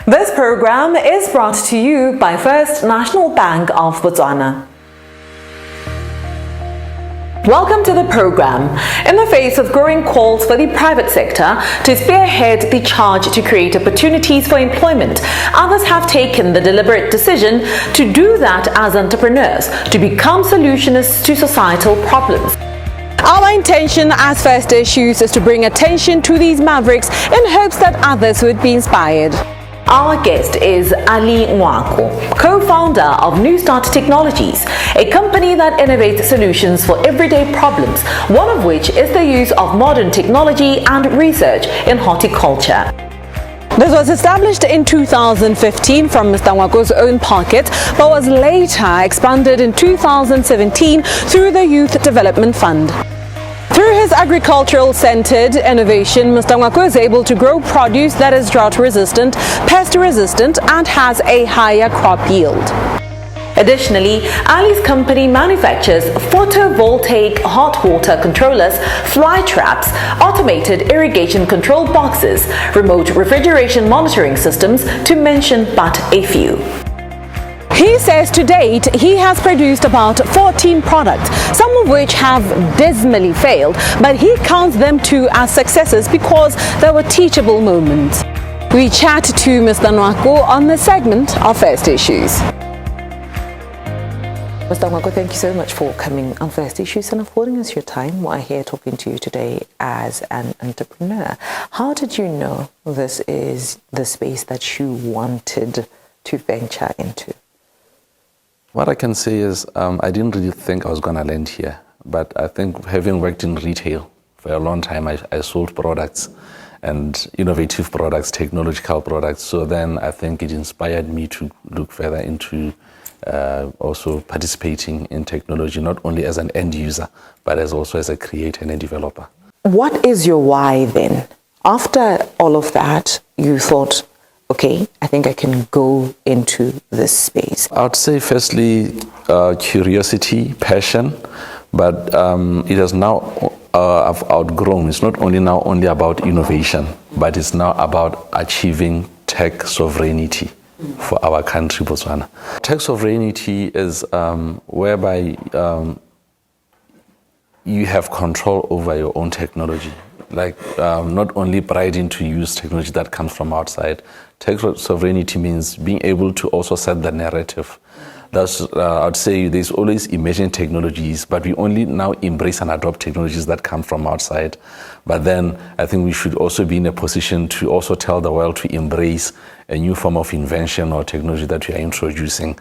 This program is brought to you by First National Bank of Botswana. Welcome to the program. In the face of growing calls for the private sector to spearhead the charge to create opportunities for employment, others have taken the deliberate decision to do that as entrepreneurs, to become solutionists to societal problems. Our intention as First Issues is to bring attention to these mavericks in hopes that others would be inspired. Our guest is Ali Nwako, co-founder of New Start Technologies, a company that innovates solutions for everyday problems, one of which is the use of modern technology and research in horticulture. This was established in 2015 from Mr. Nwako's own pocket, but was later expanded in 2017 through the Youth Development Fund. Through his agricultural-centered innovation, Mr. Nwako is able to grow produce that is drought-resistant, pest-resistant, and has a higher crop yield. Additionally, Ali's company manufactures photovoltaic hot water controllers, fly traps, automated irrigation control boxes, remote refrigeration monitoring systems, to mention but a few. He says to date he has produced about 14 products, some of which have dismally failed, but he counts them too as successes because there were teachable moments. We chat to Mr. Nwako on this segment of First Issues. Mr. Nwako, thank you so much for coming on First Issues and affording us your time. We're here talking to you today as an entrepreneur. How did you know this is the space that you wanted to venture into? What I can say is I didn't really think I was going to land here, but I think having worked in retail for a long time, I sold products and innovative products, technological products. So then I think it inspired me to look further into also participating in technology, not only as an end user, but also as a creator and a developer. What is your why then? After all of that, you thought, okay, I think I can go into this space. I would say firstly, curiosity, passion, but it has now, I've outgrown. It's not only now only about innovation, but it's now about achieving tech sovereignty for our country, Botswana. Tech sovereignty is whereby you have control over your own technology. Like not only providing to use technology that comes from outside. Tech sovereignty means being able to also set the narrative. That's, I'd say there's always emerging technologies, but we only now embrace and adopt technologies that come from outside. But then I think we should also be in a position to also tell the world to embrace a new form of invention or technology that we are introducing.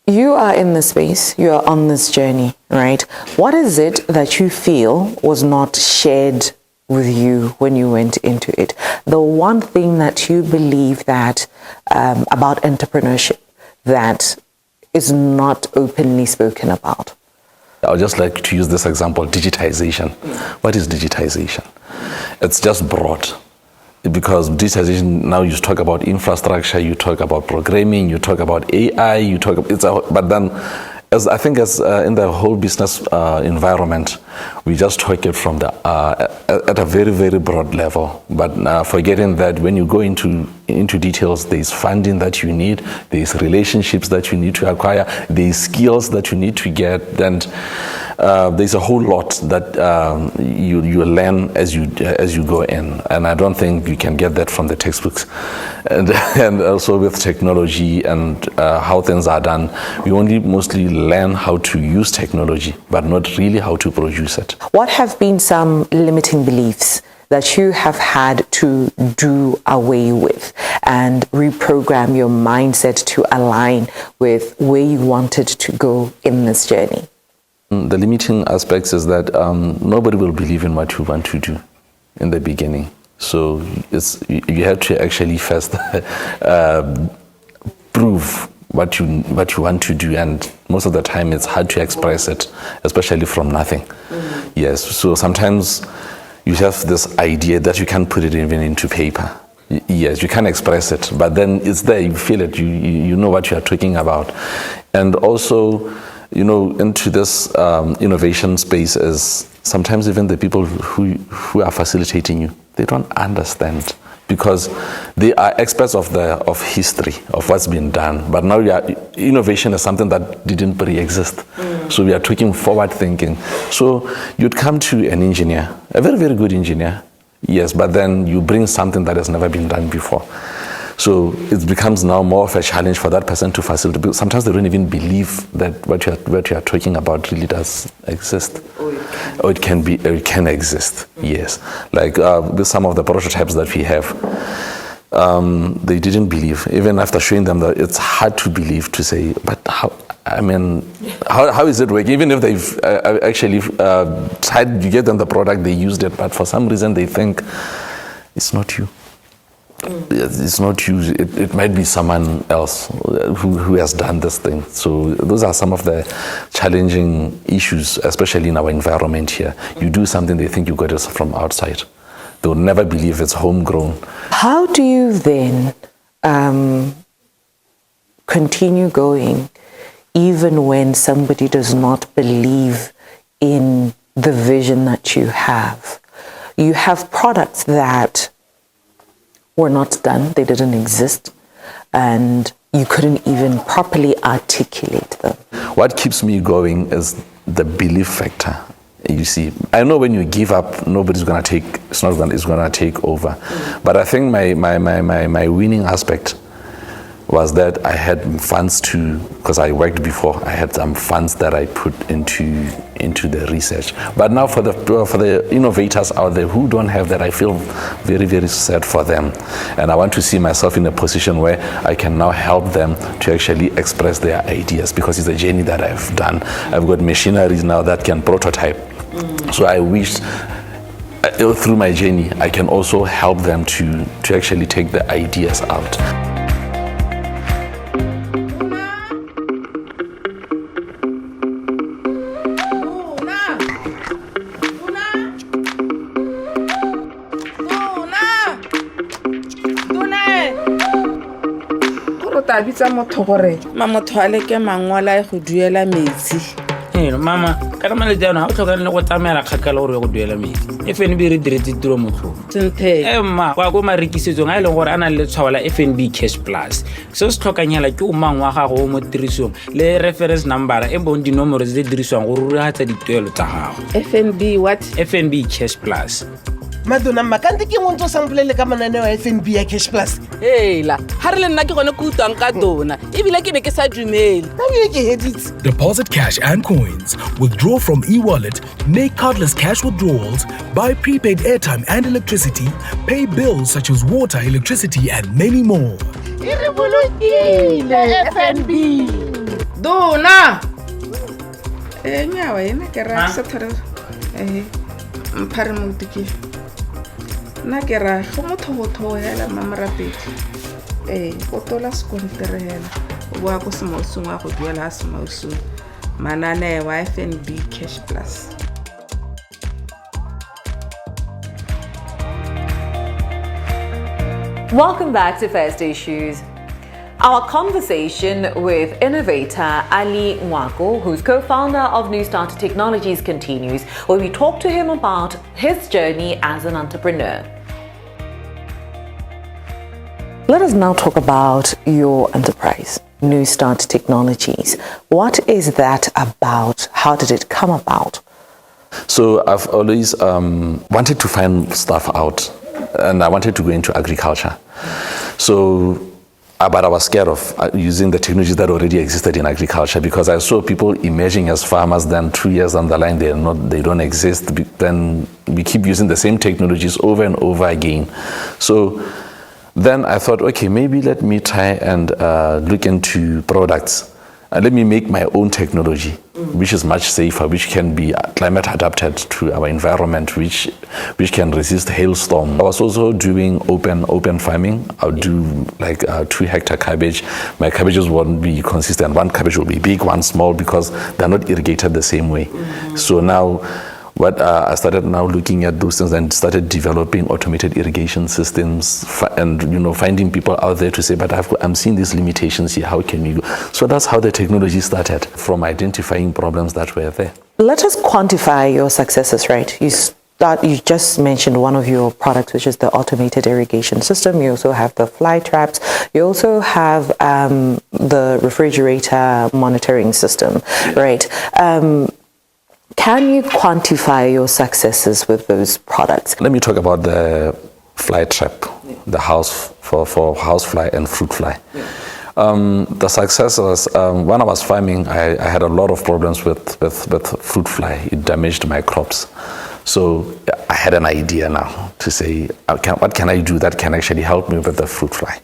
You are in this space, you are on this journey, right? What is it that you feel was not shared with you when you went into it? The one thing that you believe that about entrepreneurship that is not openly spoken about? I would just like to use this example, digitization. What is digitization? It's just broad. Because digitization, now you talk about infrastructure, you talk about programming, you talk about AI, but then as I think as in the whole business environment, we just talk it from the at a very, very broad level. But forgetting that when you go into details, there's funding that you need, there's relationships that you need to acquire, there's skills that you need to get, and there's a whole lot that you learn as you go in, and I don't think you can get that from the textbooks. And also with technology and how things are done, we only mostly learn how to use technology, but not really how to produce it. What have been some limiting beliefs that you have had to do away with and reprogram your mindset to align with where you wanted to go in this journey? The limiting aspects is that nobody will believe in what you want to do in the beginning. So you have to actually first prove what you want to do, and most of the time it's hard to express it, especially from nothing. Mm-hmm. Yes, so sometimes you have this idea that you can't put it even into paper. Yes, you can express it, but then it's there, you feel it, you know what you are talking about. And also, into this innovation space is sometimes even the people who are facilitating you, they don't understand because they are experts of history, of what's been done. But now innovation is something that didn't pre-exist. So we are talking forward thinking. So you'd come to an engineer, a very, very good engineer, yes, but then you bring something that has never been done before. So it becomes now more of a challenge for that person to facilitate, because sometimes they don't even believe that what you are talking about really does exist. Or it can exist, yes. Like with some of the prototypes that we have, they didn't believe. Even after showing them that, it's hard to believe, to say, but how is it working? Even if they've actually tried to get them the product, they used it, but for some reason they think it's not you. It's not you. It might be someone else who has done this thing. So those are some of the challenging issues, especially in our environment here. You do something, they think you got it from outside. They'll never believe it's homegrown. How do you then continue going even when somebody does not believe in the vision that you have? You have products that were not done, they didn't exist, and you couldn't even properly articulate them. What keeps me going is the belief factor. You see, I know when you give up, nobody's gonna take. It's gonna take over. But I think my winning aspect was that I had funds because I worked before. I had some funds that I put into the research. But now for the innovators out there who don't have that, I feel very, very sad for them. And I want to see myself in a position where I can now help them to actually express their ideas, because it's a journey that I've done. I've got machineries now that can prototype. So I wish through my journey I can also help them to actually take the ideas out. Bitsa motho gore motho a leke mangwala go duela metsi. Mama, ka re male jana ha o tlhoka le go tsamela kgakala gore go duela metsi. FNB re diretse tiro motho. Senthe. Mma, kwa go marekisetsong a ile gore ana le tshwao la FNB Cash Plus. Se se tlhokanyela ke o mang wa gago mo tirisong le reference number e bong dinomoro tse diriswang go ruragatsa dituelo tsa gago. FNB what? FNB Cash Plus. Madonna makante ke montso sampolele ka mananeo a FNB ya Cash Plus. La ha re le nna ke gone go utwang ka dona ebile ke ne ke sa dumele. Deposit cash and coins, withdraw from e-wallet, make cardless cash withdrawals, buy prepaid airtime and electricity, pay bills such as water, electricity and many more. FNB. Dona. Nyawa ena ke ra sa thare. Mpare mo tiki. Na ke ra go motho hela mamarapedi. Go tola sekontere hela. O bua go semosong wa go duela semosong. Manane wa FNB Cash Plus. Welcome back to First Issues. Our conversation with innovator Ali Nwako, who's co-founder of New Starter Technologies, continues, where we talk to him about his journey as an entrepreneur. Let us now talk about your enterprise, New Start Technologies. What is that about? How did it come about? So I've always wanted to find stuff out, and I wanted to go into agriculture. But I was scared of using the technologies that already existed in agriculture, because I saw people emerging as farmers, then 2 years down the line they don't exist. Then we keep using the same technologies over and over again. So then I thought, okay, maybe let me try and look into products. And let me make my own technology, which is much safer, which can be climate adapted to our environment, which can resist hailstorm. I was also doing open farming. I'll do like 2 hectare cabbage. My cabbages won't be consistent. One cabbage will be big, one small, because they're not irrigated the same way. So now I started now looking at those things and started developing automated irrigation systems, and finding people out there to say, but I'm seeing these limitations here, how can we go? So that's how the technology started, from identifying problems that were there. Let us quantify your successes, right? You that you just mentioned one of your products, which is the automated irrigation system. You also have the fly traps. You also have the refrigerator monitoring system, right? Can you quantify your successes with those products? Let me talk about the fly trap, the house for house fly and fruit fly. The success was when I was farming, I had a lot of problems with fruit fly. It damaged my crops. So I had an idea now to say, what can I do that can actually help me with the fruit fly?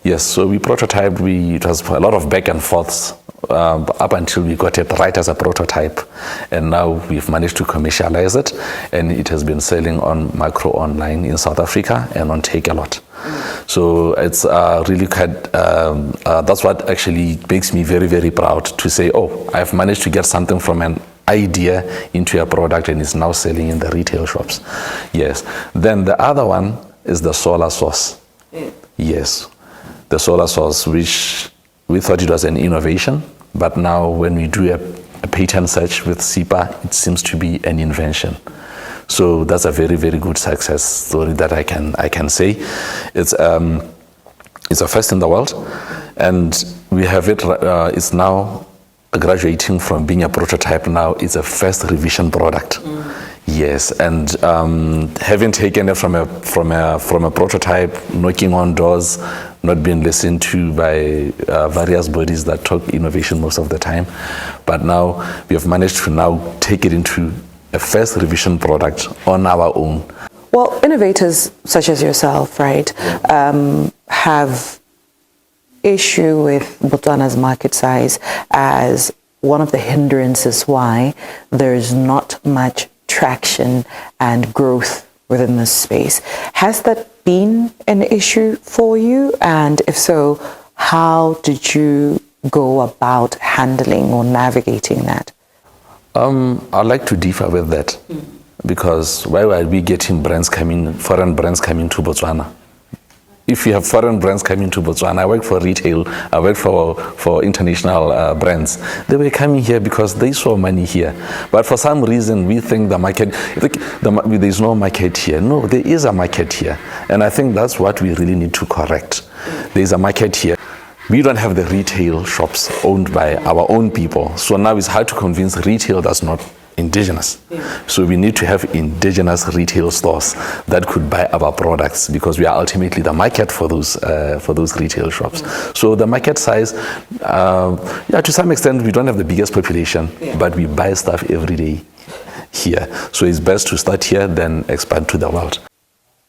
Yes, so we prototyped, it was a lot of back and forths up until we got it right as a prototype. And now we've managed to commercialize it, and it has been selling on Macro Online in South Africa and on Take a Lot. So it's really quite, that's what actually makes me very, very proud to say, oh, I've managed to get something from an idea into a product and it's now selling in the retail shops. Yes. Then the other one is the solar source. Yes. The solar source, which we thought it was an innovation, but now when we do a patent search with SIPA, it seems to be an invention. So that's a very, very good success story that I can say. It's a first in the world, and we have it. It's now graduating from being a prototype. Now it's a first revision product. Yes, and having taken it from a prototype, knocking on doors, not being listened to by various bodies that talk innovation most of the time, but now we have managed to now take it into a first revision product on our own. Well, innovators such as yourself, right, have issue with Botswana's market size as one of the hindrances why there is not much traction and growth within this space. Has that been an issue for you? And if so, how did you go about handling or navigating that? I'd like to differ with that, because why are we getting foreign brands coming to Botswana? If you have foreign brands coming to Botswana, I work for retail, I work for international brands. They were coming here because they saw money here. But for some reason, we think the market, there's no market here. No, there is a market here. And I think that's what we really need to correct. There's a market here. We don't have the retail shops owned by our own people. So now it's hard to convince retail that's not indigenous. So we need to have indigenous retail stores that could buy our products, because we are ultimately the market for those retail shops. So the market size, to some extent, we don't have the biggest population, but we buy stuff every day here. So it's best to start here, then expand to the world.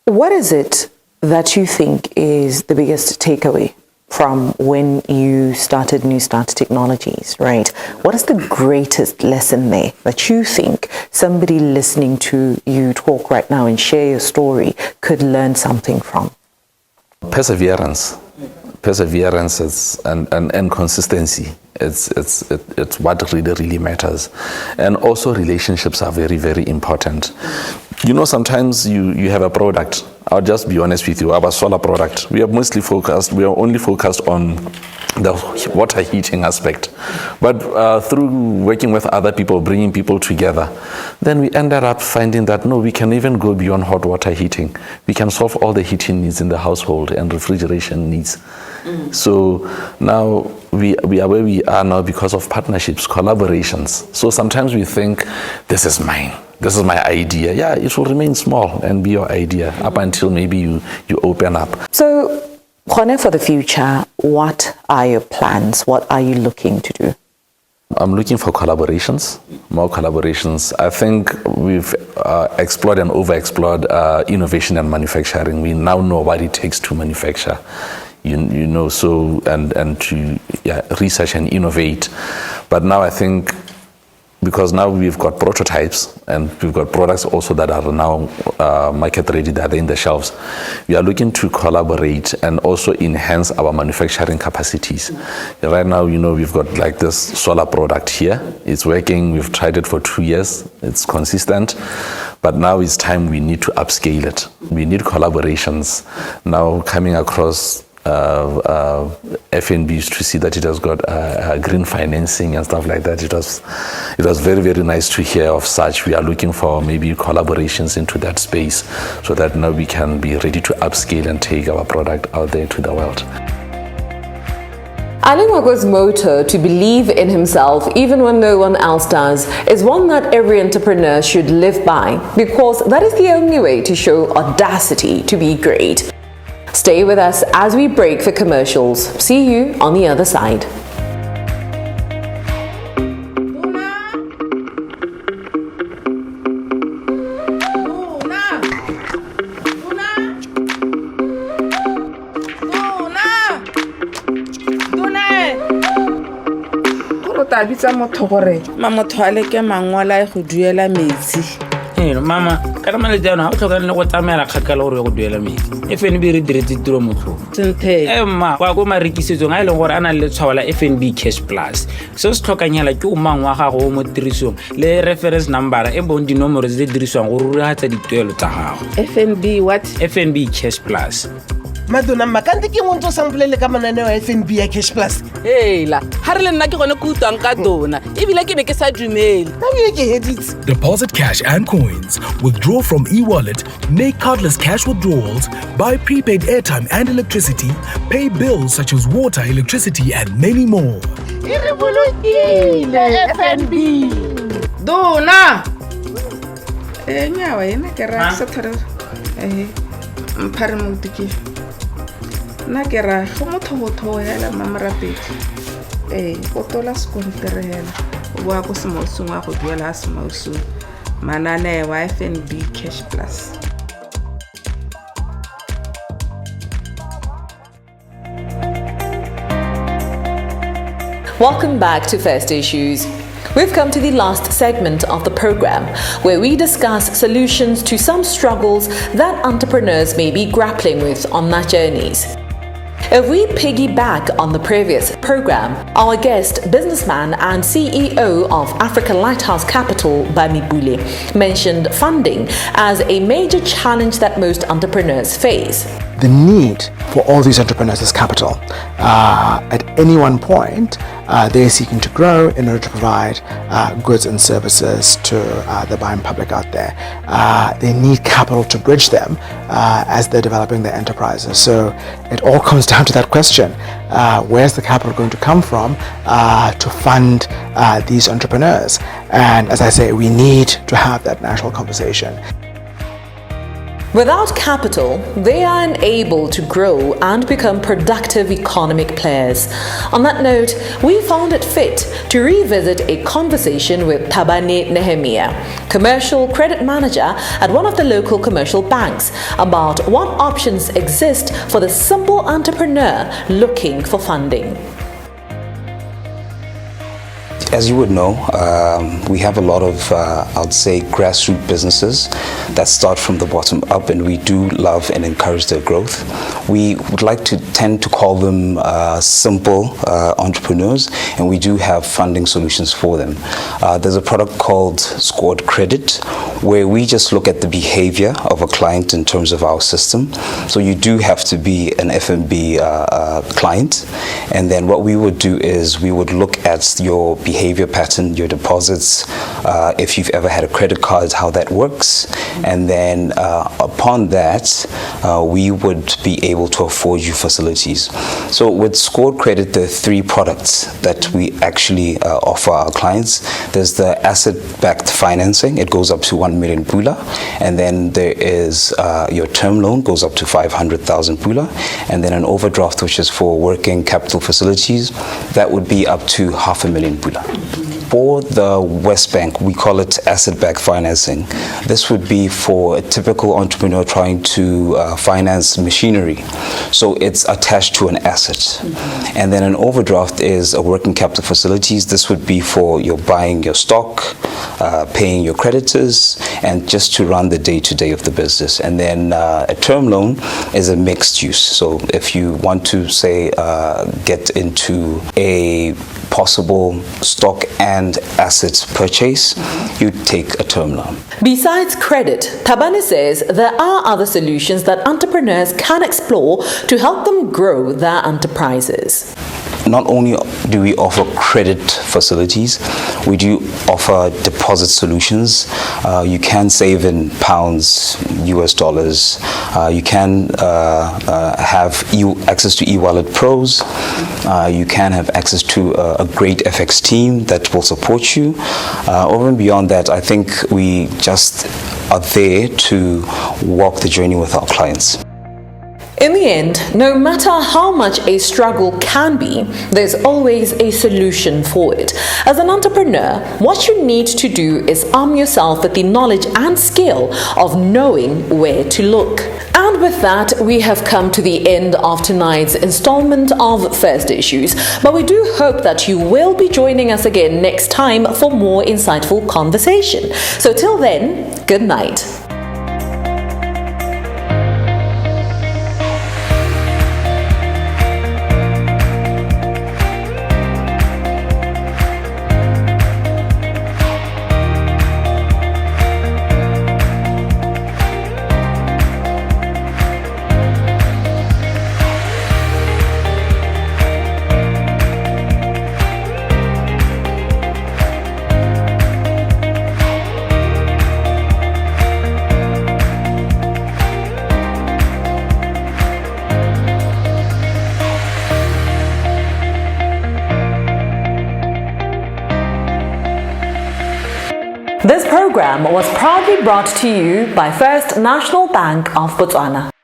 What is it that you think is the biggest takeaway from when you started New Start Technologies, right? What is the greatest lesson there that you think somebody listening to you talk right now and share your story could learn something from? Perseverance is, and consistency. It's what really matters. And also relationships are very, very important. You know, sometimes you have a product. I'll just be honest with you, our solar product, we are only focused on the water heating aspect. But through working with other people, bringing people together, then we ended up finding that, no, we can even go beyond hot water heating. We can solve all the heating needs in the household and refrigeration needs. So now we are where we are now because of partnerships, collaborations. So sometimes we think, this is mine. This is my idea. Yeah, it will remain small and be your idea up until maybe you open up. So, Khone, for the future, what are your plans? What are you looking to do? I'm looking for collaborations, more collaborations. I think we've explored and over-explored innovation and manufacturing. We now know what it takes to manufacture. You know, so and to research and innovate. But now I think, because now we've got prototypes and we've got products also that are now market ready, that are in the shelves, we are looking to collaborate and also enhance our manufacturing capacities. Right now, you know, we've got like this solar product here. It's working. We've tried it for 2 years. It's consistent. But now it's time we need to upscale it. We need collaborations now coming across FNBs to see that it has got green financing and stuff like that. It was very, very nice to hear of such. We are looking for maybe collaborations into that space so that now we can be ready to upscale and take our product out there to the world. Ali Nwako's motto, to believe in himself even when no one else does, is one that every entrepreneur should live by, because that is the only way to show audacity to be great. Stay with us as we break for commercials. See you on the other side. Ta bitsa motho gore motho a leke mangwala go duela metsi. Mama, ka re male jana ha o tlhokana le go tsamela kgakala gore go duela metsi. FNB re diretse tiro motlho. Senthe. Ma kwa go marekisetsong a ile gore ana le tshwao la FNB Cash Plus. Se se tlhokanyela ke o mang wa gago mo tirisong le reference number e bong dinomoro tse diriswang go ruragatsa dituelo tsa gago. FNB what? FNB Cash Plus. Madonna makante ke ngwe ntse o sampolele ka mananeo a FNB ya Cash Plus. Hela, ha re le nna ke gone ke utlwang ka tona. Ebile ke ne ke sa dumele. Ka be ke heditse. Deposit cash and coins, withdraw from e-wallet, make cardless cash withdrawals, buy prepaid airtime and electricity, pay bills such as water, electricity and many more. Ire bolokile FNB. Dona. Nyawa yena ke ra sa thara. Mpare motiki. Na ke ra go motho go thoela mamarapedi. O tola skontere hela. O bua go se mosong wa go duela se mosong. Manane wa FNB Cash Plus. Welcome back to First Issues. We've come to the last segment of the program, where we discuss solutions to some struggles that entrepreneurs may be grappling with on their journeys. If we piggyback on the previous program, our guest, businessman and CEO of Africa Lighthouse Capital, Bami Bule, mentioned funding as a major challenge that most entrepreneurs face. The need for all these entrepreneurs is capital. At any one point, they're seeking to grow in order to provide goods and services to the buying public out there. They need capital to bridge them as they're developing their enterprises. So it all comes down to that question. Where's the capital going to come from to fund these entrepreneurs? And as I say, we need to have that national conversation. Without capital, they are unable to grow and become productive economic players. On that note, we found it fit to revisit a conversation with Thabane Nehemiah, commercial credit manager at one of the local commercial banks, about what options exist for the simple entrepreneur looking for funding. As you would know, we have a lot of, I'd say, grassroots businesses that start from the bottom up, and we do love and encourage their growth. We would like to tend to call them simple entrepreneurs, and we do have funding solutions for them. There's a product called Scored Credit, where we just look at the behavior of a client in terms of our system. So you do have to be an FNB client, and then what we would do is we would look at your behavior pattern, your deposits, if you've ever had a credit card, how that works, and then upon that we would be able to afford you facilities. So with Scored Credit, there are three products that we actually offer our clients. There's the asset-backed financing, it goes up to 1 million pula, and then there is your term loan, goes up to 500,000 pula, and then an overdraft, which is for working capital facilities, that would be up to 500,000 pula. For the West Bank, we call it asset-backed financing. This would be for a typical entrepreneur trying to finance machinery. So it's attached to an asset. And then an overdraft is a working capital facilities. This would be for your buying your stock, paying your creditors, and just to run the day-to-day of the business. And then a term loan is a mixed use. So if you want to, say, get into a possible stock and assets purchase, you take a term loan. Besides credit, Thabane says there are other solutions that entrepreneurs can explore to help them grow their enterprises. Not only do we offer credit facilities, we do offer deposit solutions. You can save in pounds, US dollars. You can have access to eWallet Pros. You can have access to a great FX team that will support you. Over and beyond that, I think we just are there to walk the journey with our clients. In the end, no matter how much a struggle can be, there's always a solution for it. As an entrepreneur, what you need to do is arm yourself with the knowledge and skill of knowing where to look. And with that, we have come to the end of tonight's installment of First Issues. But we do hope that you will be joining us again next time for more insightful conversation. So till then, good night. This program was proudly brought to you by First National Bank of Botswana.